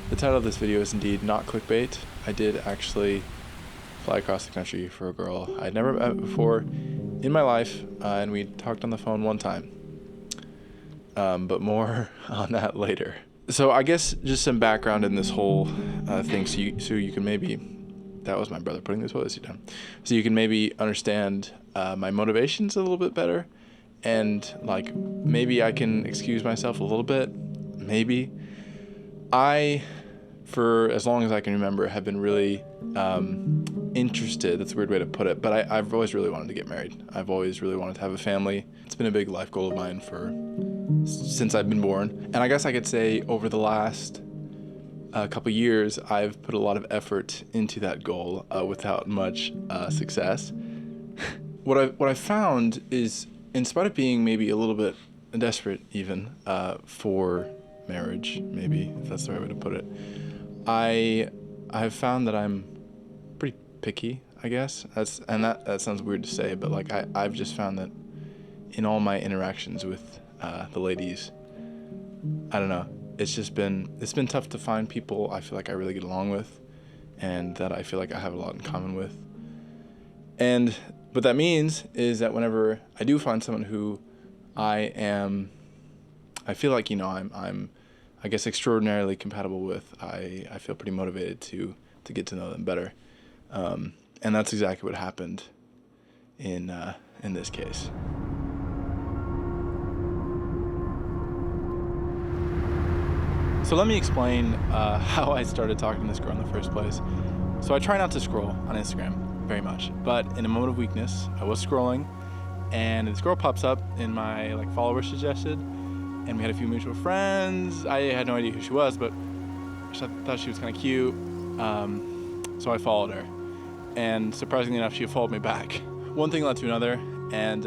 The title of this video is indeed not clickbait. I did actually fly across the country for a girl I'd never met before in my life, and we talked on the phone one time. But more on that later. So I guess just some background in this whole thing, so you can maybe, that was my brother putting the toilet seat down, so you can maybe understand my motivations a little bit better, and like maybe I can excuse myself a little bit. Maybe for as long as I can remember, have been really interested, that's a weird way to put it, but I've always really wanted to get married. I've always really wanted to have a family. It's been a big life goal of mine since I've been born. And I guess I could say over the last couple years, I've put a lot of effort into that goal without much success. What I found is, in spite of being maybe a little bit desperate even for marriage, maybe, if that's the right way to put it, I've found that I'm pretty picky, I guess. That sounds weird to say, but like I've just found that in all my interactions with the ladies, I don't know, it's been tough to find people I feel like I really get along with and that I feel like I have a lot in common with. And what that means is that whenever I do find someone who I feel like, I'm I guess extraordinarily compatible with, I feel pretty motivated to get to know them better. And that's exactly what happened in this case. So let me explain how I started talking to this girl in the first place. So I try not to scroll on Instagram very much, but in a moment of weakness, I was scrolling, and this girl pops up in my followers suggested, and we had a few mutual friends. I had no idea who she was, but I thought she was kind of cute, so I followed her. And surprisingly enough, she followed me back. One thing led to another, and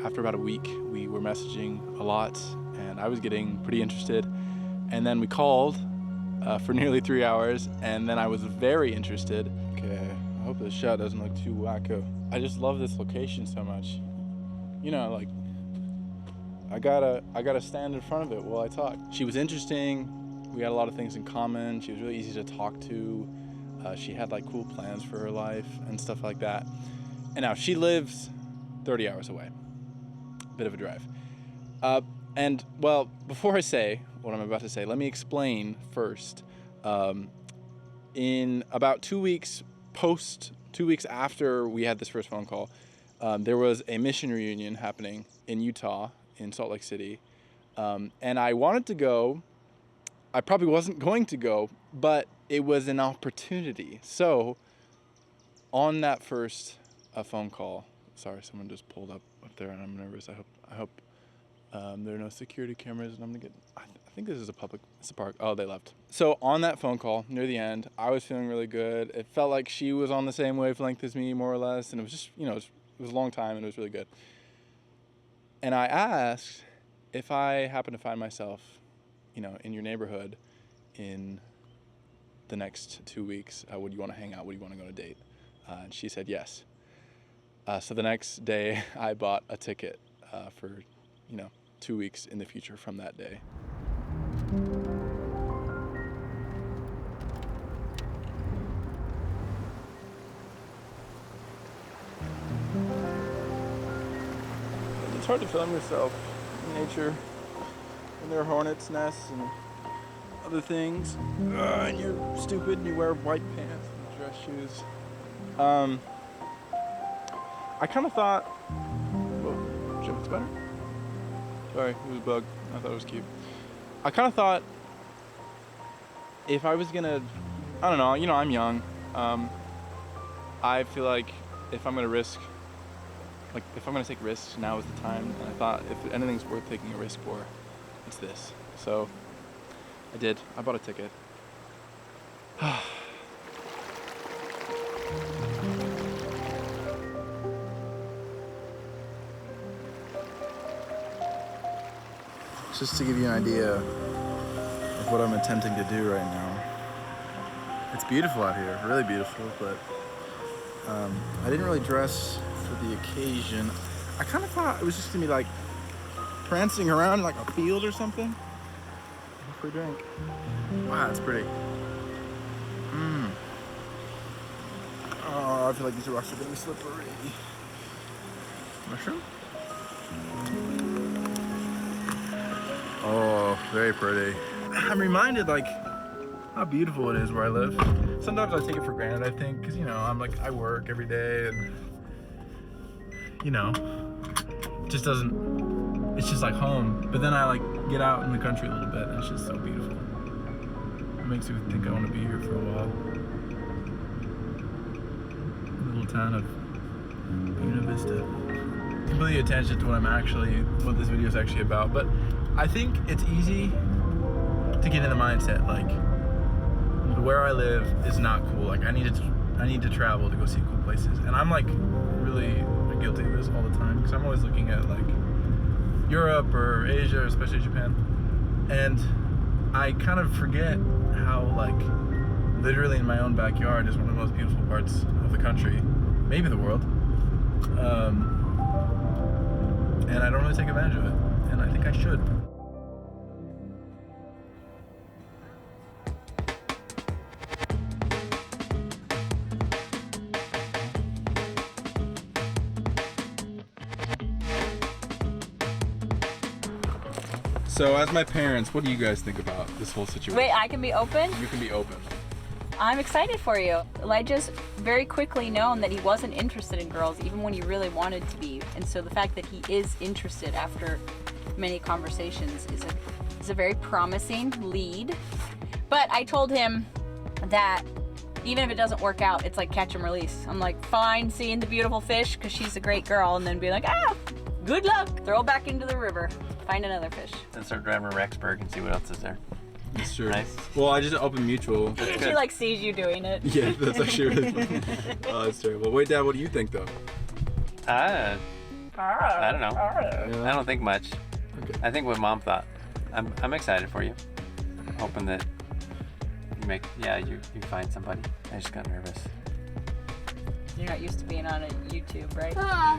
after about a week, we were messaging a lot, and I was getting pretty interested. And then we called for nearly 3 hours, and then I was very interested. Okay, I hope this shot doesn't look too wacko. I just love this location so much. I gotta stand in front of it while I talk. She was interesting. We had a lot of things in common. She was really easy to talk to. She had cool plans for her life and stuff like that. And now she lives 30 hours away. Bit of a drive. And well, before I say what I'm about to say, let me explain first. In about 2 weeks after we had this first phone call, there was a mission reunion happening in Utah, in Salt Lake City. And I wanted to go. I probably wasn't going to go, but it was an opportunity. So on that first phone call, sorry, someone just pulled up there and I'm nervous. I hope there are no security cameras, and I'm gonna get, I think this is it's a park. Oh, they left. So on that phone call near the end, I was feeling really good. It felt like she was on the same wavelength as me, more or less. And it was just, it was a long time and it was really good. And I asked if I happen to find myself, in your neighborhood in the next 2 weeks, would you want to hang out? Would you want to go on a date? And she said yes. So the next day I bought a ticket for, 2 weeks in the future from that day. It's hard to film yourself in nature when there are hornets' nests and other things, and you're stupid and you wear white pants and dress shoes. I kind of thought, whoa, shit, what's better? Sorry, it was a bug. I thought it was cute. I kind of thought if I was gonna, I don't know, I'm young. I feel like if I'm gonna take risks, now is the time. And I thought if anything's worth taking a risk for, it's this. So I did. I bought a ticket. Just to give you an idea of what I'm attempting to do right now. It's beautiful out here, really beautiful, but I didn't really dress for the occasion. I kind of thought it was just gonna be like prancing around in like a field or something. Free drink. Wow, that's pretty. Oh, I feel like these rocks are gonna be slippery. Mushroom? Oh, very pretty. I'm reminded like how beautiful it is where I live. Sometimes I take it for granted, I think, because I work every day and it's just like home. But then I like get out in the country a little bit and it's just so beautiful. It makes me think I want to be here for a while. The little town of Buena Vista. Completely attention to what this video is actually about, but I think it's easy to get in the mindset like where I live is not cool. Like I need to travel to go see cool places, and I'm like really guilty of this all the time because I'm always looking at like Europe or Asia, or especially Japan, and I kind of forget how like literally in my own backyard is one of the most beautiful parts of the country, maybe the world, and I don't really take advantage of it, and I think I should. So, as my parents, what do you guys think about this whole situation? Wait, I can be open? You can be open. I'm excited for you. Elijah's very quickly known that he wasn't interested in girls, even when he really wanted to be. And so the fact that he is interested after many conversations is a very promising lead. But I told him that even if it doesn't work out, it's like catch and release. I'm like, fine, seeing the beautiful fish because she's a great girl, and then be like, good luck. Throw back into the river. Find another fish. Then start driving to Rexburg and see what else is there. That's true. Nice. Well, I just opened Mutual. She like sees you doing it. Yeah, that's actually really funny. Oh, that's terrible. Wait, Dad, what do you think though? I don't know. Yeah. I don't think much. Okay. I think what Mom thought. I'm excited for you. Hoping that you find somebody. I just got nervous. You're not used to being on a YouTube, right?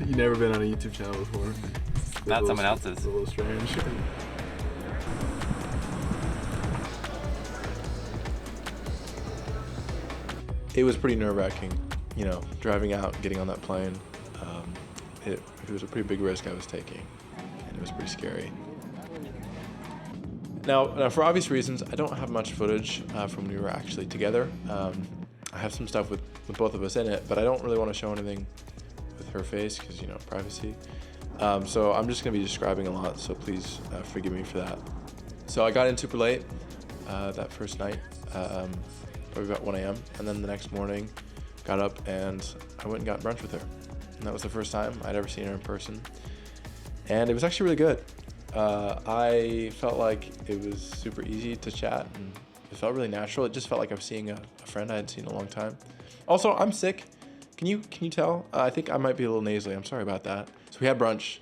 You've never been on a YouTube channel before. Not someone else's. It's a little strange. It was pretty nerve-wracking, driving out, getting on that plane. It was a pretty big risk I was taking, and it was pretty scary. Now, for obvious reasons, I don't have much footage from when we were actually together. I have some stuff with both of us in it, but I don't really want to show anything with her face because, privacy. So I'm just going to be describing a lot, so please forgive me for that. So I got in super late that first night, probably about 1 a.m., and then the next morning got up and I went and got brunch with her. And that was the first time I'd ever seen her in person. And it was actually really good. I felt like it was super easy to chat and it felt really natural. It just felt like I was seeing a friend I hadn't seen in a long time. Also, I'm sick. Can you tell? I think I might be a little nasally. I'm sorry about that. So we had brunch.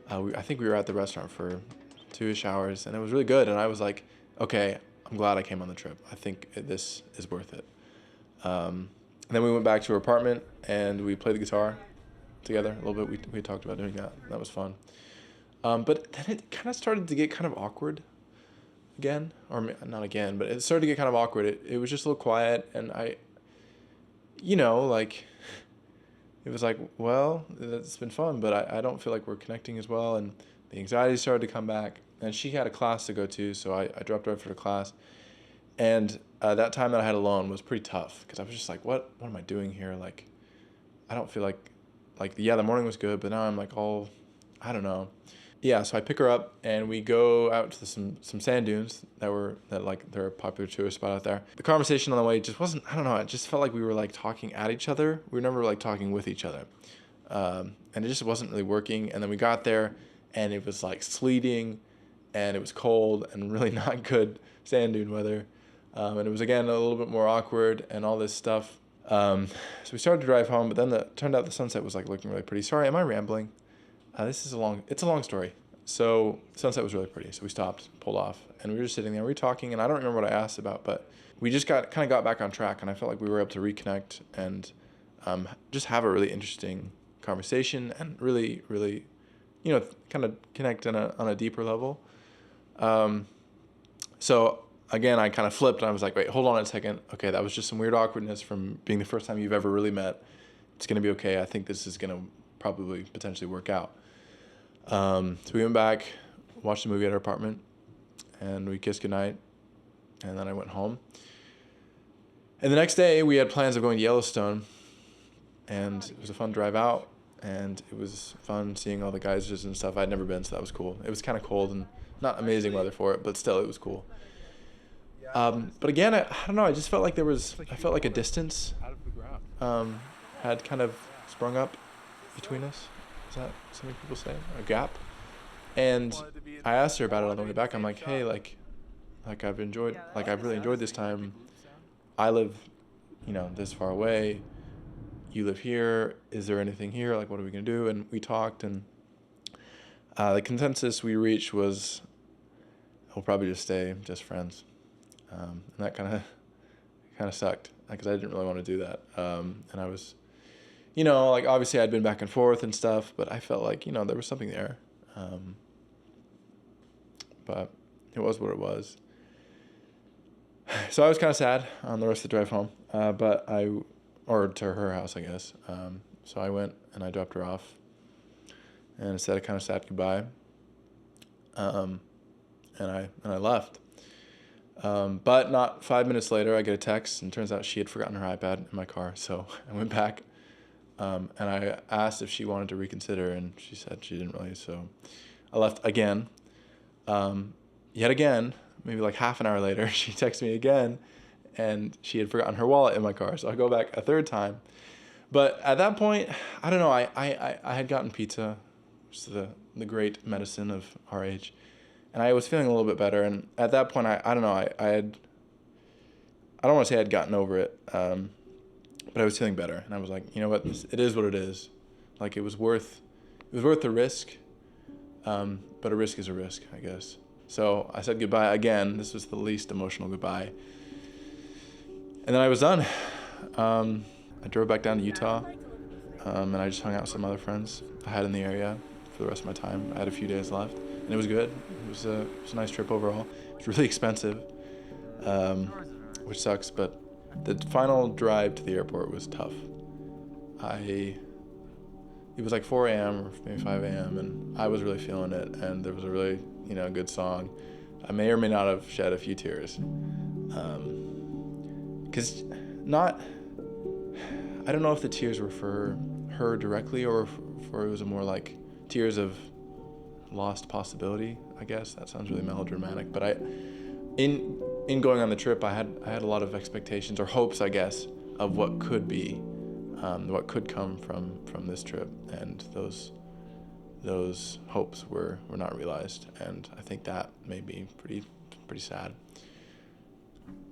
I think we were at the restaurant for 2-ish hours, and it was really good. And I was like, okay, I'm glad I came on the trip. I think this is worth it. And then we went back to her apartment, and we played the guitar together a little bit. We talked about doing that. That was fun. But then it kind of started to get kind of awkward again. Or not again, but it started to get kind of awkward. It was just a little quiet, and it was like, well, it's been fun, but I don't feel like we're connecting as well, and the anxiety started to come back, and she had a class to go to, so I dropped her off for the class, and that time that I had alone was pretty tough, because I was just like, what am I doing here? Like, I don't feel like, the morning was good, but now I'm like I don't know. Yeah, so I pick her up and we go out to some sand dunes they're a popular tourist spot out there. The conversation on the way just wasn't, I don't know, it just felt like we were talking at each other. We were never talking with each other. And it just wasn't really working. And then we got there and it was sleeting and it was cold and really not good sand dune weather. And it was again a little bit more awkward and all this stuff. So we started to drive home, but then it turned out the sunset was looking really pretty. Sorry, am I rambling? It's a long story. So sunset was really pretty. So we stopped, pulled off, and we were just sitting there. We were talking, and I don't remember what I asked about, but we just got back on track, and I felt like we were able to reconnect and just have a really interesting conversation and really, really, kind of connect on a deeper level. So again, I kind of flipped, and I was like, wait, hold on a second. Okay, that was just some weird awkwardness from being the first time you've ever really met. It's going to be okay. I think this is going to probably potentially work out. So we went back, watched a movie at our apartment, and we kissed goodnight, and then I went home. And the next day, we had plans of going to Yellowstone, and it was a fun drive out, and it was fun seeing all the geysers and stuff. I'd never been, so that was cool. It was kind of cold and not amazing weather for it, but still, it was cool. But again, I don't know, I just felt like I felt like a distance had kind of sprung up between us. Is that something people say? A gap? And I asked her about it on the way back. I'm like, hey, I've really enjoyed this time. I live, this far away. You live here. Is there anything here? Like, what are we going to do? And we talked, and the consensus we reached was we'll probably just stay just friends. And that kind of sucked because I didn't really want to do that. And I was, obviously I'd been back and forth and stuff, but I felt like, there was something there. But it was what it was. So I was kind of sad on the rest of the drive home, or to her house, I guess. So I went and I dropped her off and said a kind of sad goodbye. And I left. But not 5 minutes later, I get a text, and it turns out she had forgotten her iPad in my car. So I went back, and I asked if she wanted to reconsider, and she said she didn't really. So I left again. Yet again, maybe like half an hour later, she texted me again, and she had forgotten her wallet in my car. So I go back a third time. But at that point, I don't know, I had gotten pizza, which is the great medicine of our age. And I was feeling a little bit better. And at that point, I don't know, I don't want to say I'd gotten over it, but I was feeling better. And I was like, you know what, it is what it is. Like, it was worth the risk, but a risk is a risk, I guess. So I said goodbye again. This was the least emotional goodbye. And then I was done. I drove back down to Utah, and I just hung out with some other friends I had in the area for the rest of my time. I had a few days left, and it was good. It was a nice trip overall. It was really expensive, which sucks, but the final drive to the airport was tough. It was like 4 a.m. or maybe 5 a.m. and I was really feeling it, and there was a really, good song. I may or may not have shed a few tears. I don't know if the tears were for her directly or for it was more like tears of lost possibility, I guess. That sounds really melodramatic, but in going on the trip, I had a lot of expectations or hopes, I guess, of what could be, what could come from this trip, and those hopes were not realized, and I think that made me pretty sad.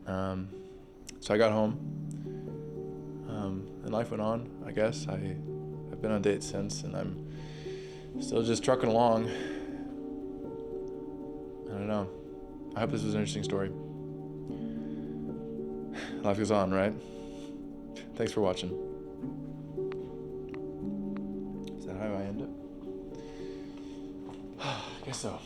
So I got home, and life went on, I guess. I've been on dates since, and I'm still just trucking along. I don't know. I hope this was an interesting story. Life goes on, right? Thanks for watching. Is that how I end it? I guess so.